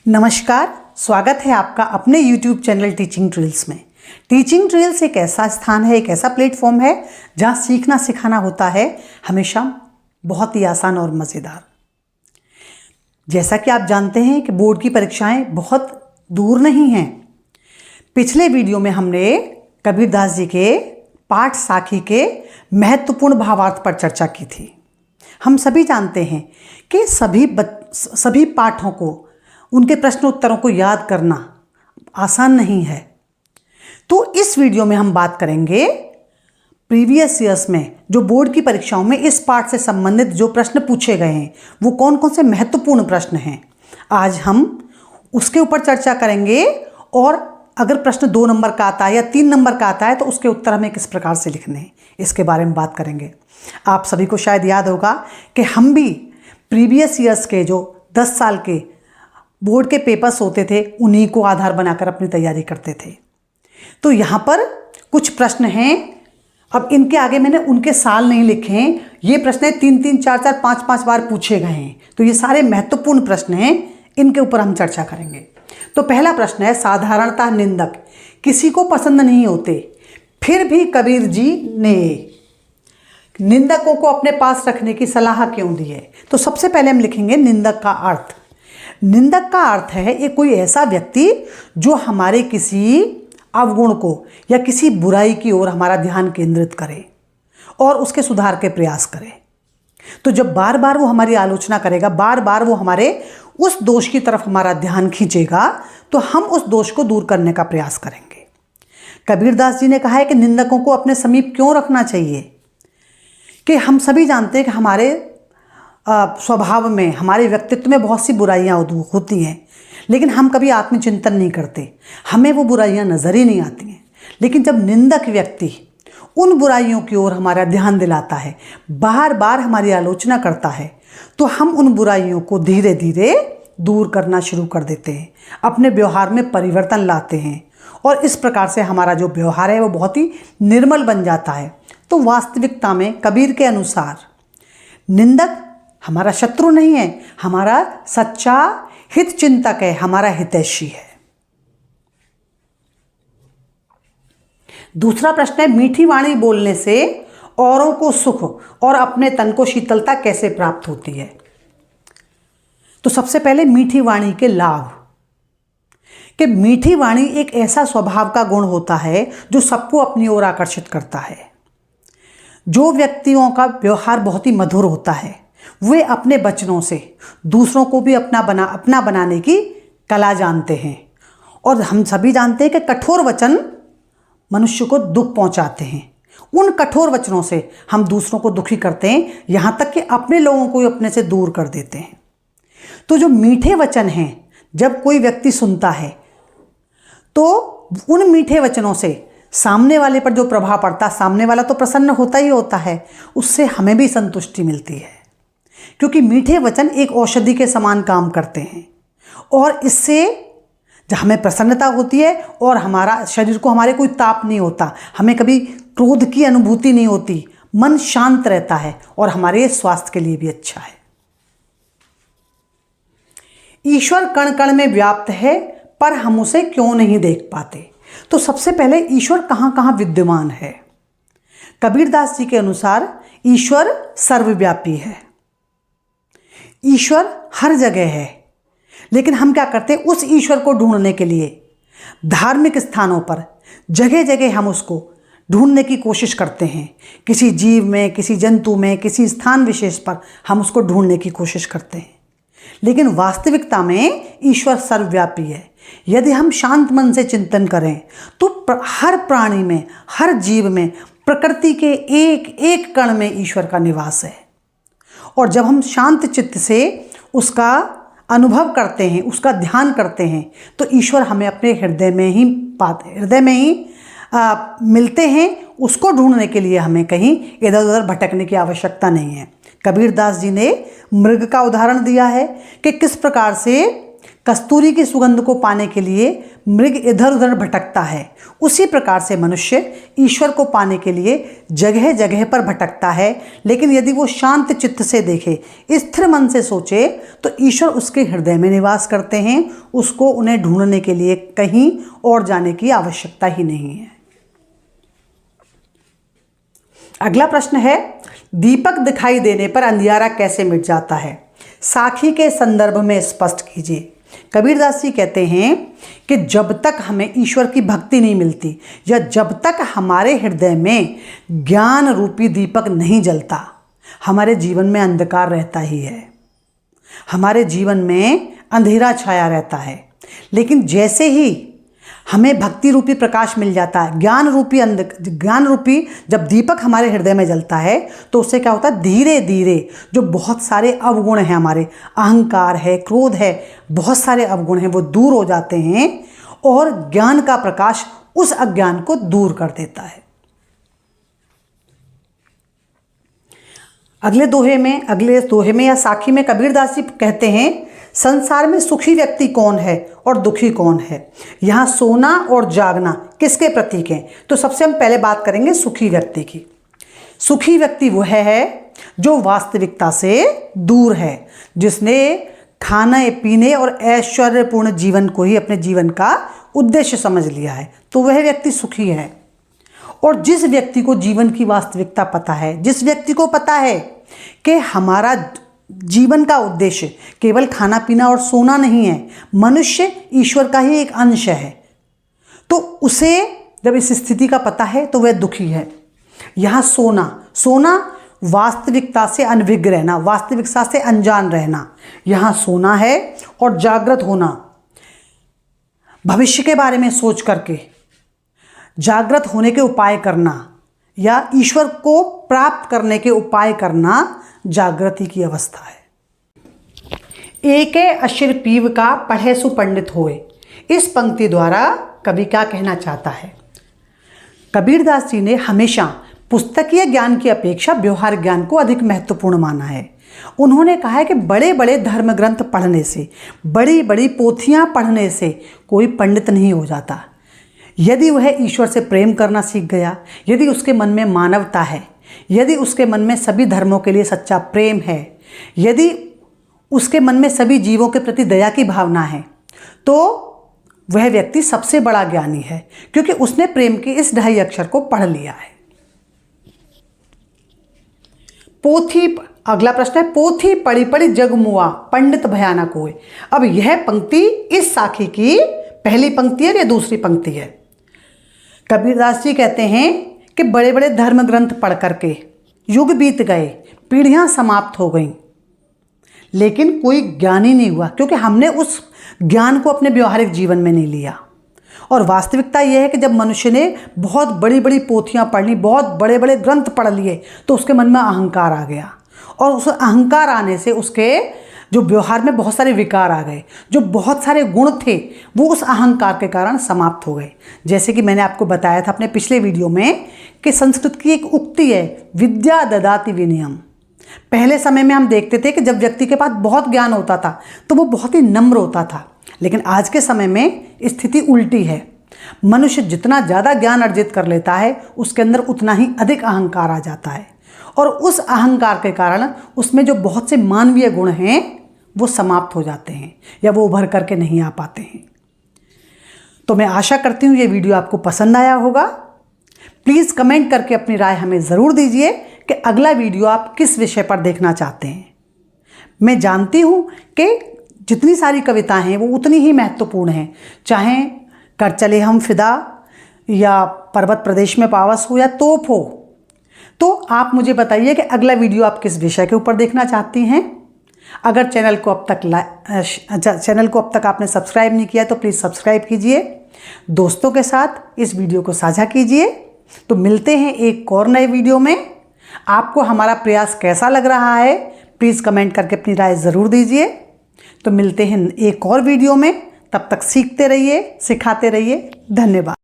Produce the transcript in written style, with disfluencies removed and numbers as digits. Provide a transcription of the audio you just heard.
नमस्कार, स्वागत है आपका अपने YouTube चैनल टीचिंग ट्रिल्स में। टीचिंग ट्रिल्स एक ऐसा स्थान है, एक ऐसा प्लेटफॉर्म है जहां सीखना सिखाना होता है हमेशा बहुत ही आसान और मज़ेदार। जैसा कि आप जानते हैं कि बोर्ड की परीक्षाएं बहुत दूर नहीं हैं। पिछले वीडियो में हमने कबीरदास जी के पाठ साखी के महत्वपूर्ण भावार्थ पर चर्चा की थी। हम सभी जानते हैं कि सभी पाठों को, उनके प्रश्न उत्तरों को याद करना आसान नहीं है। तो इस वीडियो में हम बात करेंगे प्रीवियस ईयर्स में जो बोर्ड की परीक्षाओं में इस पाठ से संबंधित जो प्रश्न पूछे गए हैं वो कौन कौन से महत्वपूर्ण प्रश्न हैं। आज हम उसके ऊपर चर्चा करेंगे और अगर प्रश्न 2 नंबर का आता है या 3 नंबर का आता है तो उसके उत्तर हमें किस प्रकार से लिखने हैं, इसके बारे में बात करेंगे। आप सभी को शायद याद होगा कि हम भी प्रीवियस ईयर्स के जो 10 साल के बोर्ड के पेपर्स होते थे उन्हीं को आधार बनाकर अपनी तैयारी करते थे। तो यहाँ पर कुछ प्रश्न हैं। अब इनके आगे मैंने उनके साल नहीं लिखे हैं। ये प्रश्न 3-3, 4-4, 5-5 बार पूछे गए हैं। तो ये सारे महत्वपूर्ण प्रश्न हैं, इनके ऊपर हम चर्चा करेंगे। तो पहला प्रश्न है, साधारणतः निंदक किसी को पसंद नहीं होते, फिर भी कबीर जी ने निंदकों को अपने पास रखने की सलाह क्यों दी है। तो सबसे पहले हम लिखेंगे निंदक का अर्थ। निंदक का अर्थ है ये कोई ऐसा व्यक्ति जो हमारे किसी अवगुण को या किसी बुराई की ओर हमारा ध्यान केंद्रित करे और उसके सुधार के प्रयास करे। तो जब बार बार वो हमारी आलोचना करेगा, बार बार वो हमारे उस दोष की तरफ हमारा ध्यान खींचेगा, तो हम उस दोष को दूर करने का प्रयास करेंगे। कबीरदास जी ने कहा है कि निंदकों को अपने समीप क्यों रखना चाहिए। कि हम सभी जानते हैं कि हमारे स्वभाव में, हमारे व्यक्तित्व में बहुत सी बुराइयां होती हैं, लेकिन हम कभी आत्मचिंतन नहीं करते, हमें वो बुराइयां नज़र ही नहीं आती हैं। लेकिन जब निंदक व्यक्ति उन बुराइयों की ओर हमारा ध्यान दिलाता है, बार बार हमारी आलोचना करता है, तो हम उन बुराइयों को धीरे धीरे दूर करना शुरू कर देते हैं, अपने व्यवहार में परिवर्तन लाते हैं और इस प्रकार से हमारा जो व्यवहार है वो बहुत ही निर्मल बन जाता है। तो वास्तविकता में कबीर के अनुसार निंदक हमारा शत्रु नहीं है, हमारा सच्चा हित चिंतक है, हमारा हितैषी है। दूसरा प्रश्न है, मीठी वाणी बोलने से औरों को सुख और अपने तन को शीतलता कैसे प्राप्त होती है। तो सबसे पहले मीठी वाणी के लाभ। कि मीठी वाणी एक ऐसा स्वभाव का गुण होता है जो सबको अपनी ओर आकर्षित करता है। जो व्यक्तियों का व्यवहार बहुत ही मधुर होता है वे अपने वचनों से दूसरों को भी अपना बनाने की कला जानते हैं। और हम सभी जानते हैं कि कठोर वचन मनुष्य को दुख पहुंचाते हैं। उन कठोर वचनों से हम दूसरों को दुखी करते हैं, यहाँ तक कि अपने लोगों को अपने से दूर कर देते हैं। तो जो मीठे वचन हैं, जब कोई व्यक्ति सुनता है तो उन मीठे वचनों से सामने वाले पर जो प्रभाव पड़ता है, सामने वाला तो प्रसन्न होता ही होता है, उससे हमें भी संतुष्टि मिलती है, क्योंकि मीठे वचन एक औषधि के समान काम करते हैं और इससे हमें प्रसन्नता होती है और हमारा शरीर को हमारे कोई ताप नहीं होता, हमें कभी क्रोध की अनुभूति नहीं होती, मन शांत रहता है और हमारे स्वास्थ्य के लिए भी अच्छा है। ईश्वर कण कण में व्याप्त है पर हम उसे क्यों नहीं देख पाते। तो सबसे पहले ईश्वर कहाँ कहाँ विद्यमान है। कबीरदास जी के अनुसार ईश्वर सर्वव्यापी है, ईश्वर हर जगह है। लेकिन हम क्या करते हैं, उस ईश्वर को ढूंढने के लिए धार्मिक स्थानों पर जगह जगह हम उसको ढूंढने की कोशिश करते हैं। किसी जीव में, किसी जंतु में, किसी स्थान विशेष पर हम उसको ढूंढने की कोशिश करते हैं। लेकिन वास्तविकता में ईश्वर सर्वव्यापी है। यदि हम शांत मन से चिंतन करें तो हर प्राणी में, हर जीव में, प्रकृति के एक एक कण में ईश्वर का निवास है। और जब हम शांत चित्त से उसका अनुभव करते हैं, उसका ध्यान करते हैं, तो ईश्वर हमें अपने हृदय में ही मिलते हैं। उसको ढूंढने के लिए हमें कहीं इधर उधर भटकने की आवश्यकता नहीं है। कबीरदास जी ने मृग का उदाहरण दिया है कि किस प्रकार से कस्तूरी की सुगंध को पाने के लिए मृग इधर उधर भटकता है, उसी प्रकार से मनुष्य ईश्वर को पाने के लिए जगह जगह पर भटकता है। लेकिन यदि वो शांत चित्त से देखे, स्थिर मन से सोचे, तो ईश्वर उसके हृदय में निवास करते हैं। उसको उन्हें ढूंढने के लिए कहीं और जाने की आवश्यकता ही नहीं है। अगला प्रश्न है, दीपक दिखाई देने पर अंधियारा कैसे मिट जाता है? साखी के संदर्भ में स्पष्ट कीजिए। कबीरदास जी कहते हैं कि जब तक हमें ईश्वर की भक्ति नहीं मिलती या जब तक हमारे हृदय में ज्ञान रूपी दीपक नहीं जलता, हमारे जीवन में अंधकार रहता ही है, हमारे जीवन में अंधेरा छाया रहता है। लेकिन जैसे ही हमें भक्ति रूपी प्रकाश मिल जाता है, ज्ञान रूपी जब दीपक हमारे हृदय में जलता है, तो उससे क्या होता है, धीरे धीरे जो बहुत सारे अवगुण हैं, हमारे अहंकार है, क्रोध है, बहुत सारे अवगुण हैं, वो दूर हो जाते हैं और ज्ञान का प्रकाश उस अज्ञान को दूर कर देता है। अगले दोहे में या साखी में कबीरदास जी कहते हैं, संसार में सुखी व्यक्ति कौन है और दुखी कौन है? यहाँ सोना और जागना किसके प्रतीक हैं? तो सबसे हम पहले बात करेंगे सुखी व्यक्ति की। सुखी व्यक्ति वह है जो वास्तविकता से दूर है, जिसने खाने पीने और ऐश्वर्यपूर्ण जीवन को ही अपने जीवन का उद्देश्य समझ लिया है, तो वह व्यक्ति सुखी है। और जिस व्यक्ति को जीवन की वास्तविकता पता है, जिस व्यक्ति को पता है कि हमारा जीवन का उद्देश्य केवल खाना पीना और सोना नहीं है, मनुष्य ईश्वर का ही एक अंश है, तो उसे जब इस स्थिति का पता है तो वह दुखी है। यहाँ सोना वास्तविकता से अनभिज्ञ रहना, वास्तविकता से अनजान रहना, यहाँ सोना है। और जागृत होना, भविष्य के बारे में सोच करके जागृत होने के उपाय करना या ईश्वर को प्राप्त करने के उपाय करना जागृति की अवस्था है। एके अशिर पीव का पढ़े सुपंडित होए। इस पंक्ति द्वारा कवि क्या कहना चाहता है? कबीरदास जी ने हमेशा पुस्तकीय ज्ञान की अपेक्षा व्यवहार ज्ञान को अधिक महत्वपूर्ण माना है। उन्होंने कहा है कि बड़े बड़े धर्म ग्रंथ पढ़ने से, बड़ी बड़ी पोथियां पढ़ने से कोई पंडित नहीं हो जाता। यदि वह ईश्वर से प्रेम करना सीख गया, यदि उसके मन में मानवता है, यदि उसके मन में सभी धर्मों के लिए सच्चा प्रेम है, यदि उसके मन में सभी जीवों के प्रति दया की भावना है, तो वह व्यक्ति सबसे बड़ा ज्ञानी है, क्योंकि उसने प्रेम के इस 2.5 अक्षर को पढ़ लिया है। अगला प्रश्न है, पोथी पढ़ी पढ़ी जग मुआ पंडित भयानक होए। अब यह पंक्ति इस साखी की पहली पंक्ति है या दूसरी पंक्ति है? कबीरदास जी कहते हैं कि बड़े बड़े धर्म ग्रंथ पढ़ करके युग बीत गए, पीढ़ियां समाप्त हो गईं, लेकिन कोई ज्ञान ही नहीं हुआ, क्योंकि हमने उस ज्ञान को अपने व्यवहारिक जीवन में नहीं लिया। और वास्तविकता यह है कि जब मनुष्य ने बहुत बड़ी बड़ी पोथियां पढ़ ली, बहुत बड़े बड़े ग्रंथ पढ़ लिए, तो उसके मन में अहंकार आ गया, और उस अहंकार आने से उसके जो व्यवहार में बहुत सारे विकार आ गए, जो बहुत सारे गुण थे वो उस अहंकार के कारण समाप्त हो गए। जैसे कि मैंने आपको बताया था अपने पिछले वीडियो में कि संस्कृत की एक उक्ति है, विद्या ददाति विनयम। पहले समय में हम देखते थे कि जब व्यक्ति के पास बहुत ज्ञान होता था तो वो बहुत ही नम्र होता था, लेकिन आज के समय में स्थिति उल्टी है। मनुष्य जितना ज़्यादा ज्ञान अर्जित कर लेता है, उसके अंदर उतना ही अधिक अहंकार आ जाता है, और उस अहंकार के कारण उसमें जो बहुत से मानवीय गुण हैं वो समाप्त हो जाते हैं या वो उभर करके नहीं आ पाते हैं। तो मैं आशा करती हूँ ये वीडियो आपको पसंद आया होगा। प्लीज़ कमेंट करके अपनी राय हमें ज़रूर दीजिए कि अगला वीडियो आप किस विषय पर देखना चाहते हैं। मैं जानती हूँ कि जितनी सारी कविताएं हैं वो उतनी ही महत्वपूर्ण हैं, चाहे कर चले हम फिदा या पर्वत प्रदेश में पावस हो या तोप हो। तो आप मुझे बताइए कि अगला वीडियो आप किस विषय के ऊपर देखना चाहती हैं। अगर चैनल को अब तक आपने सब्सक्राइब नहीं किया तो प्लीज़ सब्सक्राइब कीजिए, दोस्तों के साथ इस वीडियो को साझा कीजिए। तो मिलते हैं एक और नए वीडियो में। आपको हमारा प्रयास कैसा लग रहा है प्लीज़ कमेंट करके अपनी राय ज़रूर दीजिए। तो मिलते हैं एक और वीडियो में, तब तक सीखते रहिए, सिखाते रहिए। धन्यवाद।